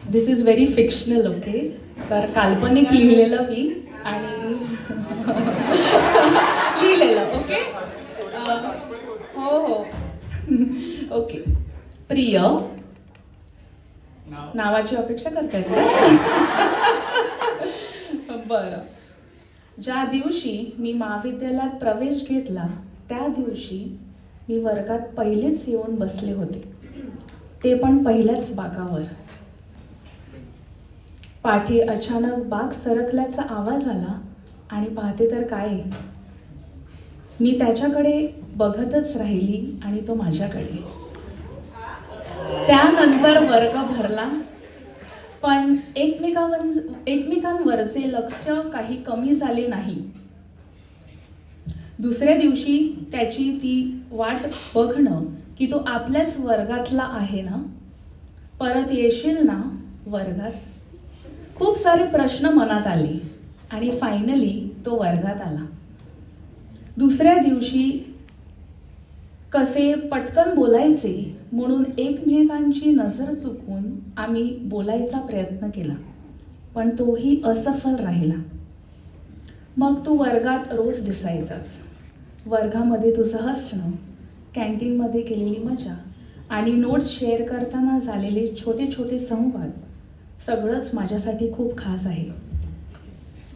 This is very fictional, okay? तर काल्पनिक लिहिलेलं मी आणि लिहिलेलं, ओके? हो ओके. प्रिय नावाची अपेक्षा करतायत का? बरं. ज्या दिवशी मी महाविद्यालयात प्रवेश घेतला त्या दिवशी मी वर्गात पहिलेच येऊन बसले होते, ते पण पहिल्याच बाकावर. पाठी अचानक बाक सरकल्याचा आवाज आला आणि पाहते तर काय, मी त्याच्याकडे बघतच राहिली आणि तो माझ्याकडे. त्यानंतर वर्ग भरला, पण एकमेकांवरचे लक्ष काही कमी झाले नाही. दुसऱ्या दिवशी त्याची ती वाट बघणं की तो आपल्याच वर्गातला आहे ना, परत येशील ना वर्गात, खूप सारे प्रश्न मनात आले आणि फायनली तो वर्गात आला. दुसऱ्या दिवशी कसे पटकन बोलायचे म्हणून एकमेकांची नजर चुकवून आम्ही बोलायचा प्रयत्न केला, पण तोही असफल राहिला. मग तू वर्गात रोज दिसायचाच. वर्गामध्ये तुझं हसणं, कॅन्टीनमध्ये केलेली मजा आणि नोट्स शेअर करताना झालेले छोटे छोटे संवाद सगळंच माझ्यासाठी खूप खास आहे.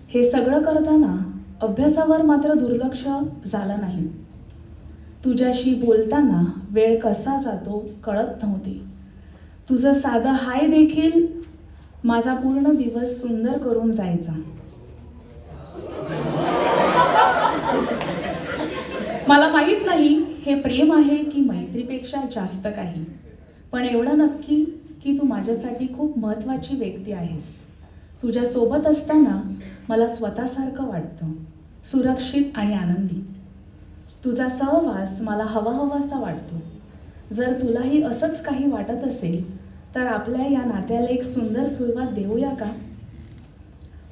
हे सगळं करताना अभ्यासावर मात्र दुर्लक्ष झालं नाही. तुझ्याशी बोलताना वेळ कसा जातो कळत नव्हते. तुझं साधं हाय देखील माझा पूर्ण दिवस सुंदर करून जायचा. मला माहीत नाही हे प्रेम आहे की मैत्रीपेक्षा जास्त काही, पण एवढं नक्की की तू माझ्यासाठी खूप महत्त्वाची व्यक्ती आहेस. तुझ्यासोबत असताना मला स्वतःसारखं वाटतं, सुरक्षित आणि आनंदी. तुझा सहवास मला हवाहवासा वाटतो. जर तुलाही असंच काही वाटत असेल तर आपल्या या नात्याला एक सुंदर सुरुवात देऊया का?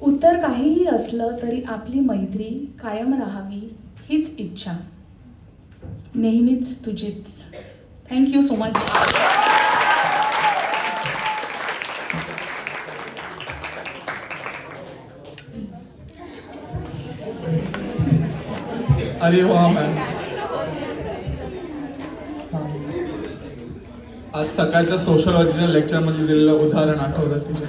उत्तर काहीही असलं तरी आपली मैत्री कायम राहावी हीच इच्छा. नेहमीच तुझीच. Thank you so much. अरे वा मॅम, आज सकाळच्या सोशलॉजीच्या लेक्चरमध्ये दिलेलं उदाहरण आठवलं तुझ्या?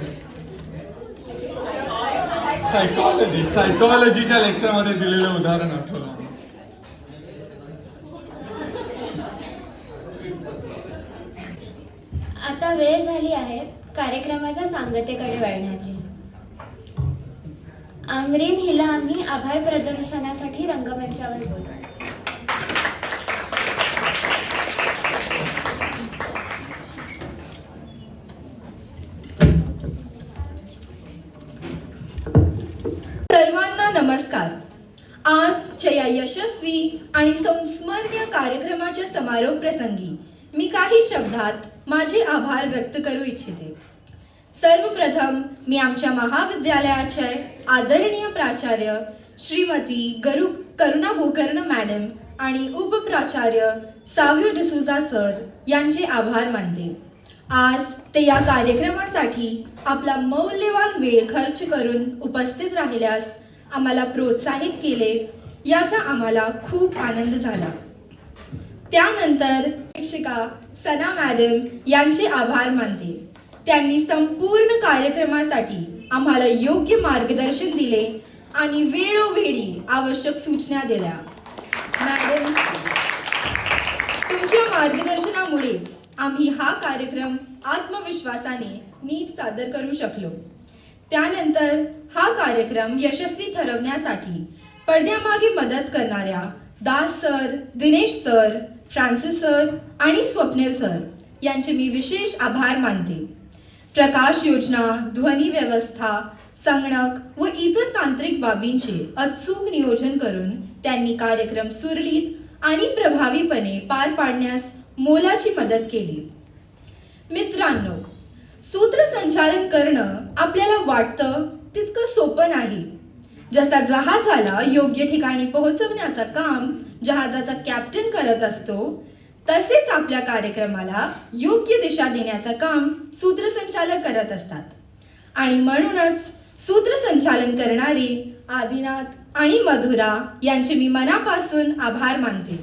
सायकॉलॉजीच्या लेक्चरमध्ये दिलेलं उदाहरण आठवलं. आता वेळ झाली आहे कार्यक्रमाच्या सांगतेकडे वळण्याची. आमरीन हिला आम्ही आभार प्रदर्शनासाठी रंगमंचावर बोलवणार. सर्वांना नमस्कार. आजच्या या यशस्वी आणि संस्मरणीय कार्यक्रमाच्या समारोप प्रसंगी मी काही शब्दात माझे आभार व्यक्त करू इच्छिते. सर्वप्रथम मी आमच्या महाविद्यालयाचे आदरणीय प्राचार्य श्रीमती करुणा गोकर्ण मॅडम आणि उपप्राचार्य साव्यो डिसूजा सर यांचे आभार मानते. आज ते या कार्यक्रमासाठी आपला मौल्यवान वेळ खर्च करून उपस्थित राहिल्यास आम्हाला प्रोत्साहित केले, याचा आम्हाला खूप आनंद झाला. त्यानंतर शिक्षिका सना मॅडम यांचे आभार मानते. त्यांनी संपूर्ण कार्यक्रमासाठी आम्हाला योग्य मार्गदर्शन दिले आणि वेळोवेळी आवश्यक सूचना दिल्या. मॅडम, तुमच्या मार्गदर्शनामुळेच आम्ही हा कार्यक्रम आत्मविश्वासाने नीट सादर करू शकलो. त्यानंतर हा कार्यक्रम यशस्वी ठरवण्यासाठी पडद्यामागे मदत करणाऱ्या Das sir, Dinesh sir, Francis sir आणि स्वप्नील सर यांचे मी विशेष आभार मानते. प्रकाश योजना, ध्वनी व्यवस्था, संगणक व इतर तांत्रिक बाबींचे अचूक नियोजन करून त्यांनी कार्यक्रम सुरळीत आणि प्रभावीपणे पार पाडण्यास मोलाची मदत केली. मित्रांनो, सूत्रसंचालन करणं आपल्याला वाटतं तितकं सोपं नाही. जसा जहाजाला योग्य ठिकाणी पोहोचवण्याचं काम जहाजाचा कॅप्टन करत असतो, तसेच आपल्या कार्यक्रमाला योग्य दिशा देण्याचं काम सूत्रसंचालक करत असतात. आणि म्हणूनच सूत्रसंचालन करणारे आदिनाथ आणि मधुरा यांचे मी मनापासून आभार मानते.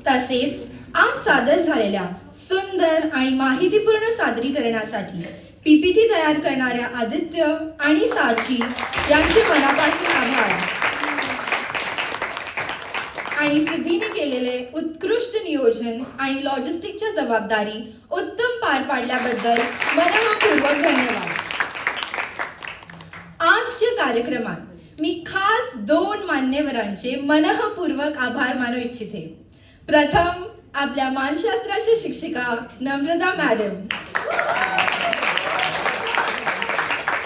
तसेच आज सादर झालेल्या सुंदर आणि माहितीपूर्ण सादरीकरणासाठी पीपीटी तयार करणाऱ्या आदित्य आणि साची यांचे मनापासून आभार. आणि सिद्धीने केलेले उत्कृष्ट नियोजन आणि लॉजिस्टिकच्या जबाबदारी उत्तम पार पाडल्याबद्दल मनःपूर्वक धन्यवाद. आज आजच्या कार्यक्रमात मी खास 2 मान्यवरांचे मनःपूर्वक आभार मानू इच्छिते. प्रथम आपल्या मानसशास्त्राच्या शिक्षिका नम्रता मॅडम,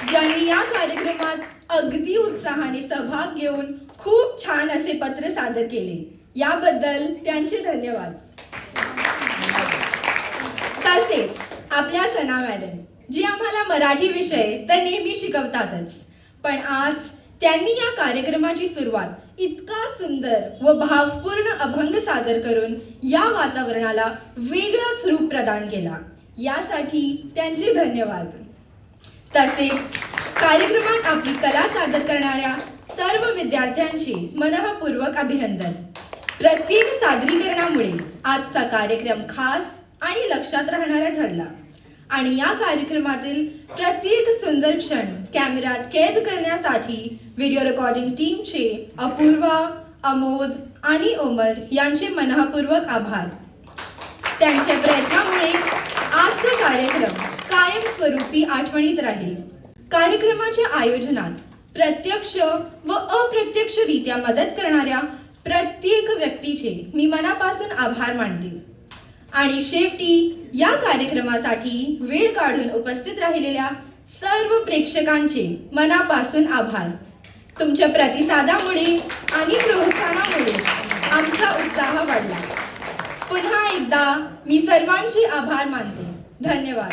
ज्यांनी या कार्यक्रमात अगदी उत्साहाने सहभाग घेऊन खूप छान असे पत्र सादर केले. याबद्दल त्यांचे धन्यवाद. तसेच आपल्या सना मॅडम, जी आम्हाला मराठी विषय तर नेहमी शिकवतातच, पण आज त्यांनी या कार्यक्रमाची सुरुवात इतका सुंदर व भावपूर्ण अभंग सादर करून या वातावरणाला वेगळंच रूप प्रदान केला. यासाठी त्यांचे धन्यवाद. तसेच कार्यक्रमात आपली कला सादर करणाऱ्या सर्व विद्यार्थ्यांचे मनःपूर्वक अभिनंदन. प्रत्येक सादरीकरणामुळे आजचा कार्यक्रम खास आणि लक्षात राहणारा ठरला आणि या कार्यक्रमातील प्रत्येक सुंदर क्षण कॅमेऱ्यात कैद करण्यासाठी व्हिडिओ रेकॉर्डिंग टीमचे अपूर्वा, अमोद आणि ओमर यांचे मनःपूर्वक आभार. त्यांच्या प्रयत्नामुळे आजचा कार्यक्रम कायमस्वरूपी आठवणीत राहील. कार्यक्रमाच्या आयोजनात प्रत्यक्ष व अप्रत्यक्षरित्या मदत करणाऱ्या प्रत्येक व्यक्तीचे मी मनापासून आभार मानते. आणि शेवटी या कार्यक्रमासाठी वेळ काढून उपस्थित राहिलेल्या सर्व प्रेक्षकांचे मनापासून आभार. तुमच्या प्रतिसादामुळे आणि प्रोत्साहनामुळे आमचा उत्साह वाढला. पुन्हा एकदा मी सर्वांचे आभार मानते. धन्यवाद.